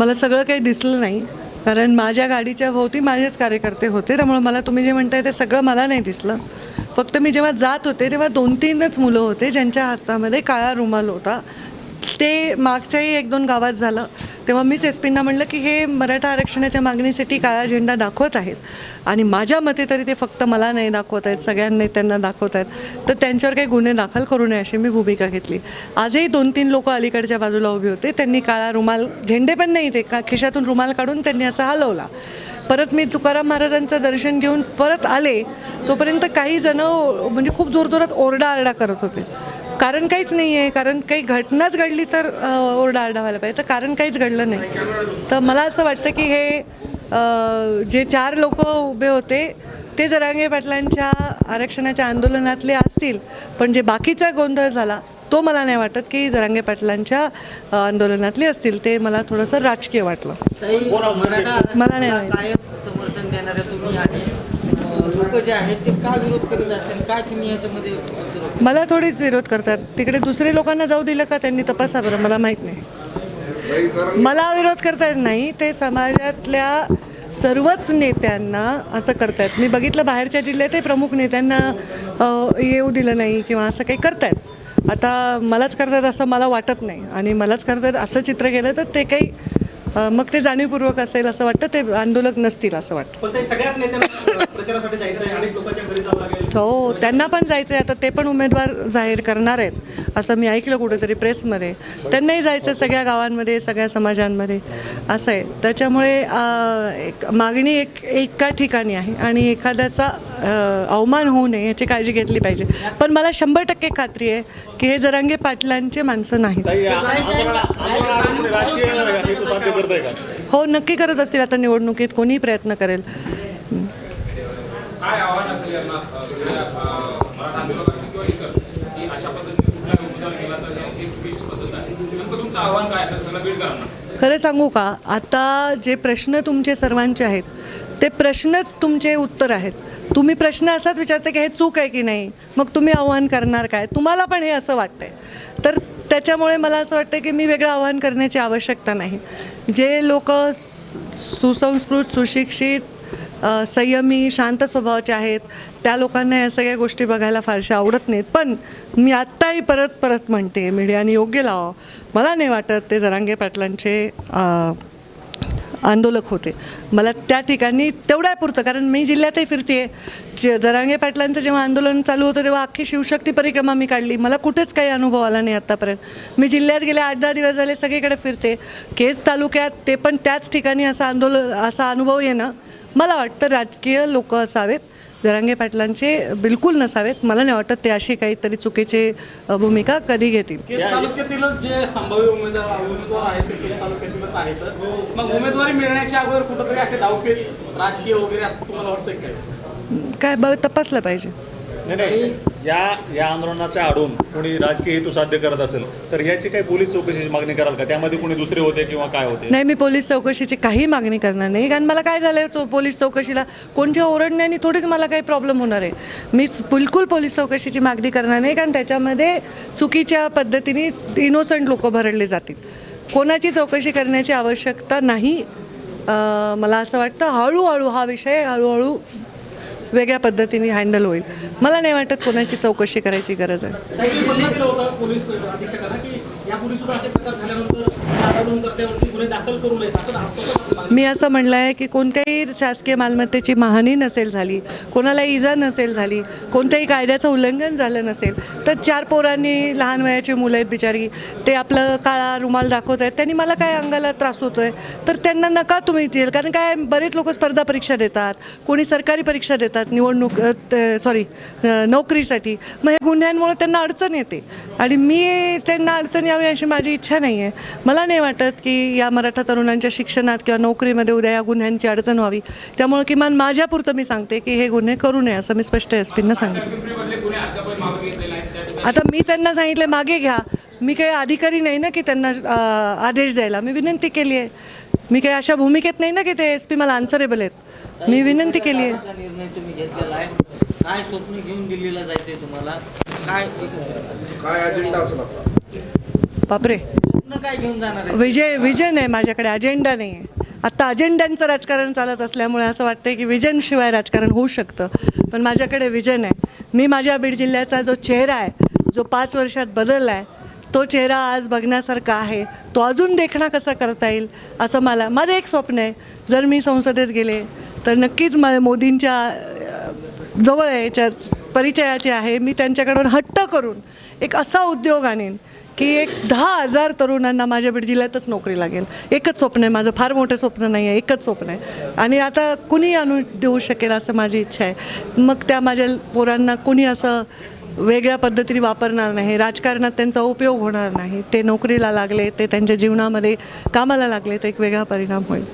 मला सगळं काही दिसलं नाही, कारण माझ्या गाडीच्या भोवती माझेच कार्यकर्ते होते. त्यामुळे मला तुम्ही जे म्हणताय ते सगळं मला नाही दिसलं. फक्त मी जेव्हा जात होते तेव्हा 2-3च मुलं होते ज्यांच्या हातामध्ये काळा रुमाल होता. ते मागच्याही 1-2 गावात झालं तेव्हा मीच एसपींना म्हणलं की हे मराठा आरक्षणाच्या मागणीसाठी काळा झेंडा दाखवत आहेत आणि माझ्या मते तरी ते फक्त मला नाही दाखवत आहेत, सगळ्यांना त्यांना दाखवत आहेत, तर त्यांच्यावर काही गुन्हे दाखल करू नये अशी मी भूमिका घेतली. आजही 2-3 लोक अलीकडच्या बाजूला उभे होते, त्यांनी काळा रुमाल, झेंडे पण नाही, ते खिशातून रुमाल काढून त्यांनी असा हलवला. परत मी तुकाराम महाराजांचं दर्शन घेऊन परत आले तोपर्यंत काही जण म्हणजे खूप जोरजोरात ओरडाआरडा करत होते. कारण काहीच नाही आहे, कारण काही घटनाच घडली तर ओरडाआरडा व्हायला पाहिजे, तर कारण काहीच घडलं नाही. तर मला असं वाटतं की हे जे 4 लोक उभे होते ते जरांगे पाटलांच्या आरक्षणाच्या आंदोलनातले असतील, पण जे बाकीचा गोंधळ झाला तो मला नाही वाटत की जरांगे पाटलांच्या आंदोलनातले असतील. ते मला थोडंसं राजकीय वाटलं. मला नाही माहिती. समर्थन देणारे तुम्ही आहे, लोक जे आहेत ते का विरोध करीत असतील, काय तुम्ही याच्यामध्ये? मला थोडीच विरोध करतात. तिकडे दुसरे लोकांना जाऊ दिलं का त्यांनी, तपासा बरं, मला माहीत नाही. मला विरोध करता येत नाही, ते समाजातल्या सर्वच नेत्यांना असं करतायत. मी बघितलं बाहेरच्या जिल्ह्यातही प्रमुख नेत्यांना येऊ दिलं नाही किंवा असं काही करतायत. आता मलाच करतात असं मला वाटत नाही, आणि मलाच करतात असं चित्र केलं तर ते काही मग ते जाणीवपूर्वक असेल असं वाटतं, ते आंदोलक नसतील असं वाटतं. पण ते सगळ्याच नेत्यांना प्रचारासाठी जायचं आहे, अनेक लोकांच्या घरी जावं लागेल. हो, त्यांना पण जायचं आहे. आता ते पण उमेदवार जाहीर करणार आहेत असं मी ऐकलं कुठेतरी प्रेसमध्ये. त्यांनाही जायचं सगळ्या गावांमध्ये, सगळ्या समाजांमध्ये असं आहे. त्याच्यामुळे एक मागणी एका ठिकाणी आहे आणि एखाद्याचा अवमान होऊ नये याची काळजी घेतली पाहिजे. पण मला 100% खात्री आहे की हे जरांगे पाटलांचे माणसं नाहीत. हो, नक्की करत असतील. आता निवडणुकीत कोणीही प्रयत्न करेल. काय आव्हान असेल यांना मराठा आंदोलकांनी किंवा इतर की अशा पद्धतीने कुठला उमेदवार केला तर हे चुकीची पद्धत आहे, नेमकं तुमचं आव्हान काय असेल सगळं बीड करा? खरं सांगू का, आता जे प्रश्न तुमचे सर्वांचे आहेत ते प्रश्नच तुमचे उत्तर आहेत. तुम्ही प्रश्न असाच विचारता की हे चूक आहे की नाही, मग तुम्ही आव्हान करणार काय? तुम्हाला पण हे असं वाटतंय, तर त्याच्यामुळे मला असं वाटतं की मी वेगळं आव्हान करण्याची आवश्यकता नाही. जे लोक सुसंस्कृत, सुशिक्षित, संयमी, शांत स्वभावाचे आहेत त्या लोकांना या सगळ्या गोष्टी बघायला फारशा आवडत नाहीत. पण मी आत्ताही परत म्हणते, मीडियाने योग्य लावा. मला नाही वाटत ते जरांगे पाटलांचे आंदोलक होते. मला त्या ठिकाणी तेवढ्यापुरतं, कारण मी जिल्ह्यातही फिरते. जरांगे पाटलांचं जेव्हा आंदोलन चालू होतं तेव्हा अख्खी शिवशक्ती परिक्रमा मी काढली. मला कुठेच काही अनुभव आला नाही आत्तापर्यंत. मी जिल्ह्यात गेले 8-10 दिवस झाले, सगळीकडे फिरते. केज तालुक्यात ते पण त्याच ठिकाणी असा अनुभव येणं, मला वाटतं राजकीय लोक असावेत, जरांगे पाटलांचे बिलकुल नसावेत. मला नाही वाटत ते अशी काहीतरी चुकीची भूमिका कधी घेतील. केस तालुक्यातीलच जे संभाव्य उमेदवार आहेत ते केस तालुक्यातीलच आहेत. मग उमेदवारी मिळण्याच्या अगोदर कुठंतरी असे डावपेच राजकीय वगैरे असं तुम्हाला वाटतं काय तपासलं पाहिजे. नाही, या आंदोलनाच्या आडून कोणी राजकीय हेतू साध्य करत असेल तर याची काही पोलीस चौकशीची मागणी कराल का? त्यामध्ये कोणी दुसरे होते किंवा काय होते? नाही, मी पोलीस चौकशीची काही मागणी करणार नाही. कारण मला काय झालं, पोलीस चौकशीला कोणत्या ओरडण्याने थोडीच मला काही प्रॉब्लेम होणार आहे. मी बिलकुल पोलीस चौकशीची मागणी करणार नाही, कारण त्याच्यामध्ये चुकीच्या पद्धतीने इनोसंट लोक भरडले जातील. कोणाची चौकशी करण्याची आवश्यकता नाही. मला असं वाटतं हळूहळू हा विषय हळूहळू वेगळ्या पद्धतीने हँडल होईल. मला नाही वाटत कोणाची चौकशी करायची गरज आहे. पोलीस अधीक्षकांना की यापूर्वी सुद्धा असे प्रकार झाल्यानंतर आंदोलनकर्त्यावरती गुन्हे दाखल करू नयेत. मी असं म्हणलं आहे की कोणत्याही शासकीय मालमत्तेची महानी नसेल झाली, कोणाला इजा नसेल झाली, कोणत्याही कायद्याचं उल्लंघन झालं नसेल, तर 4 पोरांनी, लहान वयाची मुलं आहेत बिचारी, ते आपलं काळा रुमाल दाखवत आहेत, त्यांनी मला काय अंगाला त्रास होतो आहे तर त्यांना नका तुम्ही जेल. कारण काय, बरेच लोक स्पर्धा परीक्षा देतात, कोणी सरकारी परीक्षा देतात नोकरीसाठी. मग हे गुन्ह्यांमुळे त्यांना अडचण येते आणि मी त्यांना अडचण यावी अशी माझी इच्छा नाही आहे. मला नाही वाटत की या मराठा तरुणांच्या शिक्षणात किंवा नोकरीमध्ये उद्या या गुन्ह्यांची अडचण व्हावी. त्यामुळे किमान माझ्यापुरतं मी सांगते की हे गुन्हे करू नये असं मी स्पष्ट एसपींना सांगितलं. आता मी त्यांना सांगितलं मागे घ्या. मी काही अधिकारी नाही ना की त्यांना आदेश द्यायला. मी विनंती केली आहे. मी काही अशा भूमिकेत नाही ना की ते एसपी मला आन्सरेबल आहेत. मी विनंती केली आहे. निर्णय तुम्ही घेतलेला आहे, काय स्वप्न घेऊन दिल्लीला जायचंय तुम्हाला, काय अजेंडा असेल? बापरे, पुन्हा काय घेऊन जाणार आहे? विजन आहे माझ्याकडे, अजेंडा नाही आहे. आत्ता अजेंड्यांचं राजकारण चालत असल्यामुळे असं वाटतंय की विजनशिवाय राजकारण होऊ शकतं, पण माझ्याकडे विजन आहे. मी माझ्या बीड जिल्ह्याचा जो चेहरा आहे, जो 5 वर्षात बदलला आहे, तो चेहरा आज बघण्यासारखा आहे. तो अजून देखणा कसा करता येईल असं माझं एक स्वप्न आहे. जर मी संसदेत गेले तर नक्कीच मोदींच्या जवळ याच्या परिचयाचे आहे. मी त्यांच्याकडून हट्ट करून एक असा उद्योग आणीन की एक 10,000 तरुणांना माझ्या बीड जिल्ह्यातच नोकरी लागेल. एकच स्वप्न आहे माझं, फार मोठं स्वप्न नाही आहे, एकच स्वप्न आहे. आणि आता कुणी आणू देऊ शकेल असं माझी इच्छा आहे. मग त्या माझ्या पोरांना कुणी असं वेगळ्या पद्धतीने वापरणार नाही, राजकारणात त्यांचा उपयोग होणार नाही. ते नोकरीला लागले, ते त्यांच्या जीवनामध्ये कामाला लागले, तर एक वेगळा परिणाम होईल.